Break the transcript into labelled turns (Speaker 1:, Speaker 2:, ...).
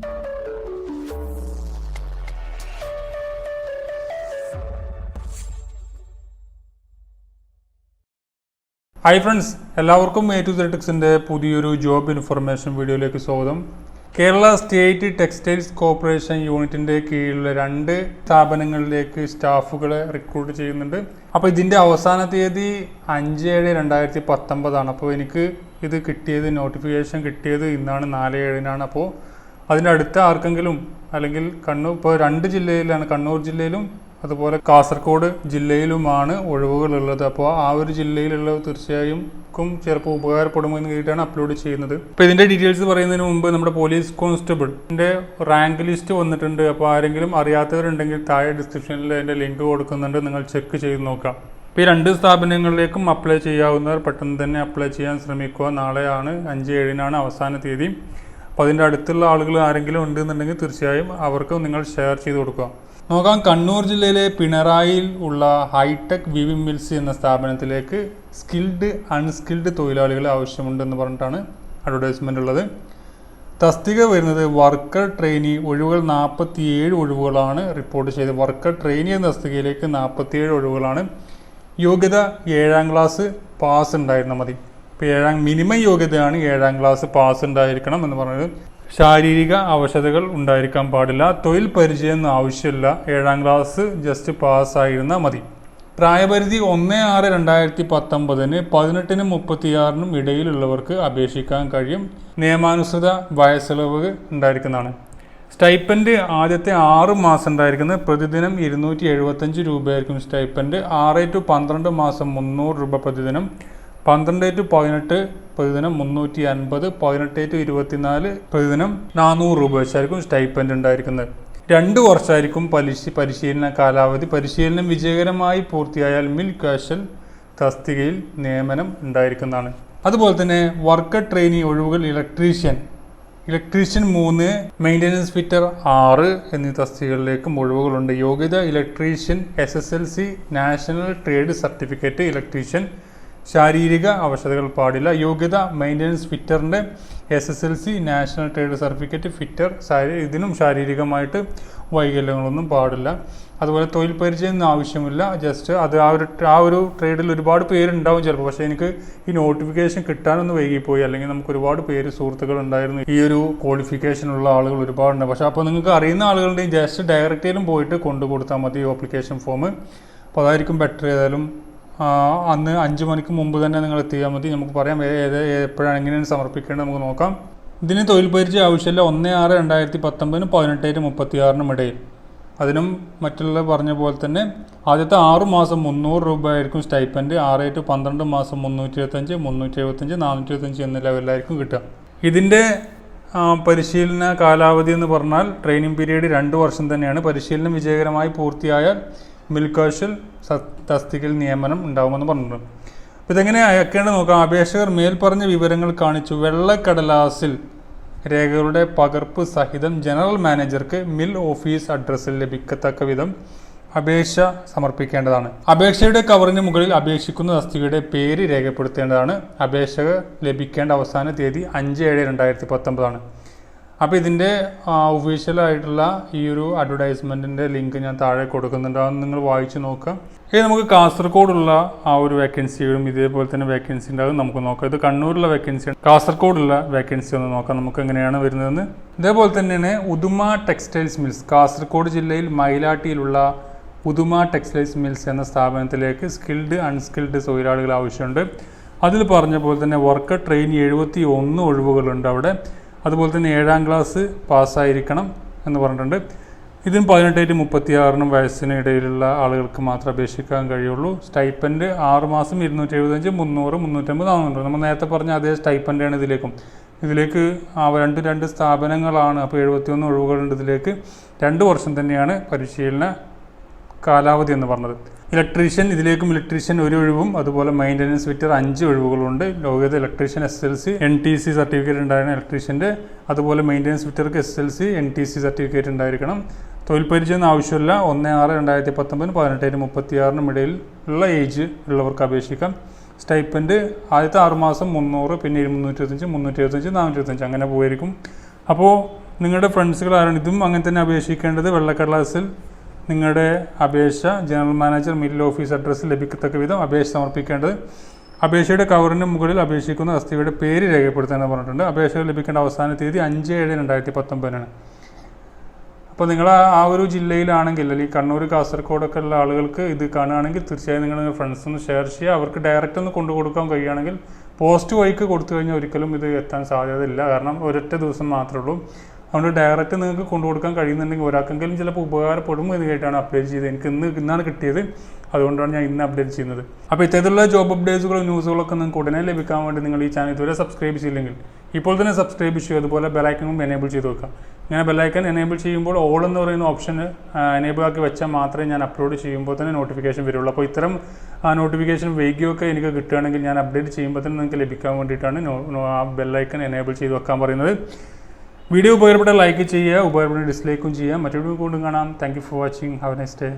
Speaker 1: Hi friends, എല്ലാവർക്കും A2Z Jobsന്റെ പുതിയൊരു job information വീഡിയോയിലേക്ക് സ്വാഗതം. കേരള സ്റ്റേറ്റ് ടെക്സ്റ്റൈൽസ് കോർപ്പറേഷൻ യൂണിറ്റിന്റെ കീഴിലുള്ള 2 സ്ഥാപനങ്ങളിലേക്ക് സ്റ്റാഫുകളെ റിക്രൂട്ട് ചെയ്യുന്നുണ്ട്. അപ്പോൾ ഇതിന്റെ അവസാന തീയതി 5/7/2019 ആണ്. അപ്പോൾ എനിക്ക് ഇത് കിട്ടിയത് നോട്ടിഫിക്കേഷൻ കിട്ടിയത് ഇന്നാണ് 4/7-നാണ്. അപ്പോൾ അതിൻ്റെ അടുത്ത ആർക്കെങ്കിലും അല്ലെങ്കിൽ കണ്ണൂർ ഇപ്പോൾ 2 ജില്ലയിലാണ്, കണ്ണൂർ ജില്ലയിലും അതുപോലെ കാസർഗോഡ് ജില്ലയിലുമാണ് ഒഴിവുകളുള്ളത്. അപ്പോൾ ആ ഒരു ജില്ലയിലുള്ളത് തീർച്ചയായും ചിലപ്പോൾ ഉപകാരപ്പെടുമെന്ന് കരുതിയിട്ടാണ് അപ്ലോഡ് ചെയ്യുന്നത്. അപ്പോൾ ഇതിൻ്റെ ഡീറ്റെയിൽസ് പറയുന്നതിന് മുമ്പ് നമ്മുടെ പോലീസ് കോൺസ്റ്റബിളിൻ്റെ റാങ്ക് ലിസ്റ്റ് വന്നിട്ടുണ്ട്. അപ്പോൾ ആരെങ്കിലും അറിയാത്തവരുണ്ടെങ്കിൽ താഴെ ഡിസ്ക്രിപ്ഷനിൽ അതിൻ്റെ ലിങ്ക് കൊടുക്കുന്നുണ്ട്, നിങ്ങൾ ചെക്ക് ചെയ്ത് നോക്കാം. ഇപ്പോൾ ഈ 2 സ്ഥാപനങ്ങളിലേക്കും അപ്ലൈ ചെയ്യാവുന്നവർ പെട്ടെന്ന് തന്നെ അപ്ലൈ ചെയ്യാൻ ശ്രമിക്കുക. നാളെയാണ് 5/7-നാണ് അവസാന തീയതി. അപ്പോൾ അതിൻ്റെ അടുത്തുള്ള ആളുകൾ ആരെങ്കിലും ഉണ്ടെന്നുണ്ടെങ്കിൽ തീർച്ചയായും അവർക്ക് നിങ്ങൾ ഷെയർ ചെയ്ത് കൊടുക്കുക. നോക്കാം, കണ്ണൂർ ജില്ലയിലെ പിണറായിയിൽ ഉള്ള ഹൈടെക് വീവിംഗ് മിൽസ് എന്ന സ്ഥാപനത്തിലേക്ക് സ്കിൽഡ് അൺസ്കിൽഡ് തൊഴിലാളികളെ ആവശ്യമുണ്ടെന്ന് പറഞ്ഞിട്ടാണ് അഡ്വർടൈസ്മെൻ്റ് ഉള്ളത്. തസ്തിക വരുന്നത് വർക്കർ ട്രെയിനി. ഒഴിവുകൾ 47 ഒഴിവുകളാണ് റിപ്പോർട്ട് ചെയ്തത്. വർക്കർ ട്രെയിനി എന്ന തസ്തികയിലേക്ക് 47 ഒഴിവുകളാണ്. യോഗ്യത 7ാം ക്ലാസ് പാസ് ഉണ്ടായിരുന്നാൽ മതി. ഇപ്പോൾ മിനിമം യോഗ്യതയാണ് 7ാം ക്ലാസ് പാസ് ഉണ്ടായിരിക്കണം എന്ന് പറഞ്ഞത്. ശാരീരിക അവശതകൾ ഉണ്ടായിരിക്കാൻ പാടില്ല. തൊഴിൽ പരിചയം ആവശ്യമില്ല. 7ാം ക്ലാസ് ജസ്റ്റ് പാസ്സായിരുന്നാൽ മതി. പ്രായപരിധി 1/6/2019 18-നും 36-നും ഇടയിലുള്ളവർക്ക് അപേക്ഷിക്കാൻ കഴിയും. നിയമാനുസൃത വയസ്സിളവ് ഉണ്ടായിരിക്കുന്നതാണ്. സ്റ്റൈപ്പൻഡ് ആദ്യത്തെ 6 മാസം ഉണ്ടായിരിക്കുന്നത് പ്രതിദിനം 275 രൂപയായിരിക്കും സ്റ്റൈപ്പൻഡ്. 6 to 12 മാസം 300 രൂപ പ്രതിദിനം. 12 to 18 പ്രതിദിനം 350, 18 to 24 പ്രതിദിനം 400 രൂപ വെച്ചായിരിക്കും സ്റ്റൈപ്പൻഡ് ഉണ്ടായിരിക്കുന്നത്. 2 വർഷമായിരിക്കും പരിശീലന കാലാവധി. പരിശീലനം വിജയകരമായി പൂർത്തിയായാൽ മിൽ കാഷ്വൽ തസ്തികയിൽ നിയമനം ഉണ്ടായിരിക്കുന്നതാണ്. അതുപോലെ തന്നെ വർക്കർ ട്രെയിനി ഒഴിവുകൾ ഇലക്ട്രീഷ്യൻ 3, മെയിൻ്റനൻസ് ഫിറ്റർ 6 എന്നീ തസ്തികകളിലേക്കും ഒഴിവുകളുണ്ട്. യോഗ്യത electrician SSLC national trade certificate electrician. ശാരീരിക അവശതകൾ പാടില്ല. യോഗ്യത മെയിൻ്റനൻസ് ഫിറ്ററിൻ്റെ SSLC national trade certificate fitter. ഇതിനും ശാരീരികമായിട്ട് വൈകല്യങ്ങളൊന്നും പാടില്ല. അതുപോലെ തൊഴിൽ പരിചയം ആവശ്യമില്ല. ജസ്റ്റ് അത് ആ ഒരു ട്രേഡിൽ ഒരുപാട് പേരുണ്ടാവും ചിലപ്പോൾ. പക്ഷേ എനിക്ക് ഈ നോട്ടിഫിക്കേഷൻ കിട്ടാനൊന്ന് വൈകിപ്പോയി. അല്ലെങ്കിൽ നമുക്ക് ഒരുപാട് സുഹൃത്തുക്കൾ ഉണ്ടായിരുന്നു. ഈ ഒരു ക്വാളിഫിക്കേഷനുള്ള ആളുകൾ ഒരുപാടുണ്ട്. പക്ഷേ അപ്പോൾ നിങ്ങൾക്ക് അറിയുന്ന ആളുകളുടെയും ജസ്റ്റ് ഡയറക്റ്റിലും പോയിട്ട് കൊണ്ടു കൊടുത്താൽ മതി ആപ്ലിക്കേഷൻ ഫോം. അപ്പോൾ അതായിരിക്കും ബെറ്റർ. ഏതായാലും അന്ന് 5 മണിക്ക് മുമ്പ് തന്നെ നിങ്ങൾ എത്തിയാൽ മതി. നമുക്ക് പറയാം എപ്പോഴാണ് എങ്ങനെയാണ് സമർപ്പിക്കേണ്ടത് നമുക്ക് നോക്കാം. ഇതിന് തൊഴിൽ പരിചയം ആവശ്യമില്ല. 1/6/2019 18-36 ഇടയിൽ. അതിനും മറ്റുള്ള പറഞ്ഞ പോലെ തന്നെ ആദ്യത്തെ 6 മാസം 300 രൂപ ആയിരിക്കും സ്റ്റൈപ്പൻഡ്. 6 to 12 മാസം 325, 375, 425 എന്ന ലെവലിലായിരിക്കും കിട്ടുക. ഇതിൻ്റെ പരിശീലന കാലാവധി എന്ന് പറഞ്ഞാൽ ട്രെയിനിങ് പീരീഡ് 2 വർഷം തന്നെയാണ്. പരിശീലനം വിജയകരമായി പൂർത്തിയായാൽ മിൽക്കാഷ്യൽ തസ്തികയിൽ നിയമനം ഉണ്ടാകുമെന്ന് പറഞ്ഞിട്ടുണ്ട്. അപ്പോൾ ഇതെങ്ങനെ അയക്കേണ്ടത് നോക്കാം. അപേക്ഷകർ മേൽപ്പറഞ്ഞ വിവരങ്ങൾ കാണിച്ചു വെള്ളക്കടലാസിൽ രേഖകളുടെ പകർപ്പ് സഹിതം ജനറൽ മാനേജർക്ക് മിൽ ഓഫീസ് അഡ്രസ്സിൽ ലഭിക്കത്തക്ക വിധം അപേക്ഷ സമർപ്പിക്കേണ്ടതാണ്. അപേക്ഷയുടെ കവറിന് മുകളിൽ അപേക്ഷിക്കുന്ന തസ്തികയുടെ പേര് രേഖപ്പെടുത്തേണ്ടതാണ്. അപേക്ഷ ലഭിക്കേണ്ട അവസാന തീയതി 5/7/2019 ആണ്. അപ്പോൾ ഇതിൻ്റെ ഒഫീഷ്യലായിട്ടുള്ള ഈ ഒരു അഡ്വർടൈസ്മെൻറ്റിൻ്റെ ലിങ്ക് ഞാൻ താഴെ കൊടുക്കുന്നുണ്ട്. അതൊന്ന് നിങ്ങൾ വായിച്ച് നോക്കുക. ഇത് നമുക്ക് കാസർഗോഡുള്ള ആ ഒരു വേക്കൻസിയും ഇതേപോലെ തന്നെ വേക്കൻസി ഉണ്ടാകും. നമുക്ക് നോക്കാം. ഇത് കണ്ണൂരിലുള്ള വേക്കൻസിയാണ്. കാസർഗോഡുള്ള വേക്കൻസി ഒന്ന് നോക്കാം നമുക്ക് എങ്ങനെയാണ് വരുന്നതെന്ന്. ഇതേപോലെ തന്നെയാണ് ഉദുമ ടെക്സ്റ്റൈൽസ് മിൽസ്. കാസർഗോഡ് ജില്ലയിൽ മയിലാട്ടിയിലുള്ള ഉദുമ ടെക്സ്റ്റൈൽസ് മിൽസ് എന്ന സ്ഥാപനത്തിലേക്ക് സ്കിൽഡ് അൺസ്കിൽഡ് തൊഴിലാളികൾ ആവശ്യമുണ്ട്. അതിൽ പറഞ്ഞ പോലെ തന്നെ വർക്കർ ട്രെയിനി 71 ഒഴിവുകളുണ്ട് അവിടെ. അതുപോലെ തന്നെ 7ാം ക്ലാസ് പാസ്സായിരിക്കണം എന്ന് പറഞ്ഞിട്ടുണ്ട്. ഇതിന് 18 to 36 വയസ്സിന് ഇടയിലുള്ള ആളുകൾക്ക് മാത്രമേ അപേക്ഷിക്കാൻ കഴിയുള്ളൂ. സ്റ്റൈപ്പൻഡ് 6 മാസം 275, 300, 350, 400. നമ്മൾ നേരത്തെ പറഞ്ഞ അതേ സ്റ്റൈപ്പൻഡാണ് ഇതിലേക്ക് 2 സ്ഥാപനങ്ങളാണ്. അപ്പോൾ 71 ഒഴിവുകളുണ്ട്. ഇതിലേക്ക് 2 വർഷം തന്നെയാണ് പരിശീലന കാലാവധി എന്ന് പറഞ്ഞത്. ഇതിലേക്കും ഇലക്ട്രീഷ്യൻ 1 ഒഴിവും അതുപോലെ മെയിൻ്റനൻസ് ഫിറ്റർ 5 ഒഴിവുകളുണ്ട്. യോഗ്യത ഇലക്ട്രീഷ്യൻ SSLC NTC സർട്ടിഫിക്കറ്റ് ഉണ്ടായിരിക്കണം ഇലക്ട്രീഷ്യൻ്റെ. അതുപോലെ മെയിൻ്റനൻസ് ഫിറ്റർക്ക് SSLC NTC സർട്ടിഫിക്കറ്റ് ഉണ്ടായിരിക്കണം. തൊഴിൽ പരിചയം ആവശ്യമില്ല. 1/6/2019 18 to 36 ഇടയിൽ ഉള്ള ഏജ് ഉള്ളവർക്ക് അപേക്ഷിക്കാം. സ്റ്റൈപ്പൻഡ് ആദ്യത്തെ 6 മാസം 300, പിന്നെ 325, 375, 425 അങ്ങനെ പോയിരിക്കും. അപ്പോൾ നിങ്ങളുടെ ഫ്രണ്ട്സുകൾ ആരാണ് ഇതും അങ്ങനെ തന്നെ അപേക്ഷിക്കേണ്ടത് വെള്ളക്കടലാസിൽ നിങ്ങളുടെ അപേക്ഷ ജനറൽ മാനേജർ മിഡിൽ ഓഫീസ് അഡ്രസ്സിൽ ലഭിക്കത്തക്ക വിധം അപേക്ഷ സമർപ്പിക്കേണ്ടത്. അപേക്ഷയുടെ കവറിന് മുകളിൽ അപേക്ഷിക്കുന്ന തസ്തികയുടെ പേര് രേഖപ്പെടുത്താൻ പറഞ്ഞിട്ടുണ്ട്. അപേക്ഷ ലഭിക്കേണ്ട അവസാന തീയതി 5/7/2019 അപ്പോൾ നിങ്ങൾ ആ ഒരു ജില്ലയിലാണെങ്കിൽ അല്ലെങ്കിൽ കണ്ണൂർ കാസർഗോഡൊക്കെ ഉള്ള ആളുകൾക്ക് ഇത് കാണുകയാണെങ്കിൽ തീർച്ചയായും നിങ്ങൾ ഫ്രണ്ട്സ് ഒന്ന് ഷെയർ ചെയ്യുക. അവർക്ക് ഡയറക്റ്റ് ഒന്ന് കൊണ്ടു കൊടുക്കാൻ കഴിയുകയാണെങ്കിൽ പോസ്റ്റ് വഴിക്ക് കൊടുത്തു കഴിഞ്ഞാൽ ഒരിക്കലും ഇത് എത്താൻ സാധ്യതയില്ല. കാരണം ഒരൊറ്റ ദിവസം മാത്രമേ ഉള്ളൂ. അതുകൊണ്ട് ഡയറക്റ്റ് നിങ്ങൾക്ക് കൊണ്ടു കൊടുക്കാൻ കഴിയുന്നുണ്ടെങ്കിൽ ഒരാൾക്കെങ്കിലും ചിലപ്പോൾ ഉപകാരപ്പെടും എന്ന് കേട്ടാണ് അപ്ഡേറ്റ് ചെയ്തത്. എനിക്ക് ഇന്നാണ് കിട്ടിയത്, അതുകൊണ്ടാണ് ഞാൻ ഇന്ന് അപ്ഡേറ്റ് ചെയ്യുന്നത്. അപ്പോൾ ഇത്തരത്തിലുള്ള ജോബ് അപ്ഡേറ്റ്സുകളും ന്യൂസുകളൊക്കെ നിങ്ങൾക്ക് ഉടനെ ലഭിക്കാൻ വേണ്ടി നിങ്ങൾ ഈ ചാനൽ ഇതുവരെ സബ്സ്ക്രൈബ് ചെയ്യില്ലെങ്കിൽ ഇപ്പോൾ തന്നെ സബ്സ്ക്രൈബ് ചെയ്യുക. അതുപോലെ ബെലൈക്കണും എനേബിൾ ചെയ്ത് വെക്കുക. ഇങ്ങനെ ബെലൈക്കൺ എനേബിൾ ചെയ്യുമ്പോൾ ഓൾ എന്ന് പറയുന്ന ഓപ്ഷൻ എനേബിൾ ആക്കി വെച്ചാൽ മാത്രമേ ഞാൻ അപ്ലോഡ് ചെയ്യുമ്പോൾ തന്നെ നോട്ടിഫിക്കേഷൻ വരുള്ളൂ. അപ്പോൾ ഇത്തരം നോട്ടിഫിക്കേഷൻ വൈകിയൊക്കെ എനിക്ക് കിട്ടുകയാണെങ്കിൽ ഞാൻ അപ്ഡേറ്റ് ചെയ്യുമ്പോൾ തന്നെ നിങ്ങൾക്ക് ലഭിക്കാൻ വേണ്ടിയിട്ടാണ് ആ ബെല്ലൈക്കൺ എനേബിൾ ചെയ്ത് വെക്കാൻ പറയുന്നത്. വീഡിയോ ഉപകാരപ്പെട്ട ലൈക്ക് ചെയ്യുക, ഉപകാരപ്പെട്ട ഡിസ്ലൈക്കും ചെയ്യുക. മറ്റൊരു വീണ്ടും കാണാം. Thank you for watching. Have A nice day.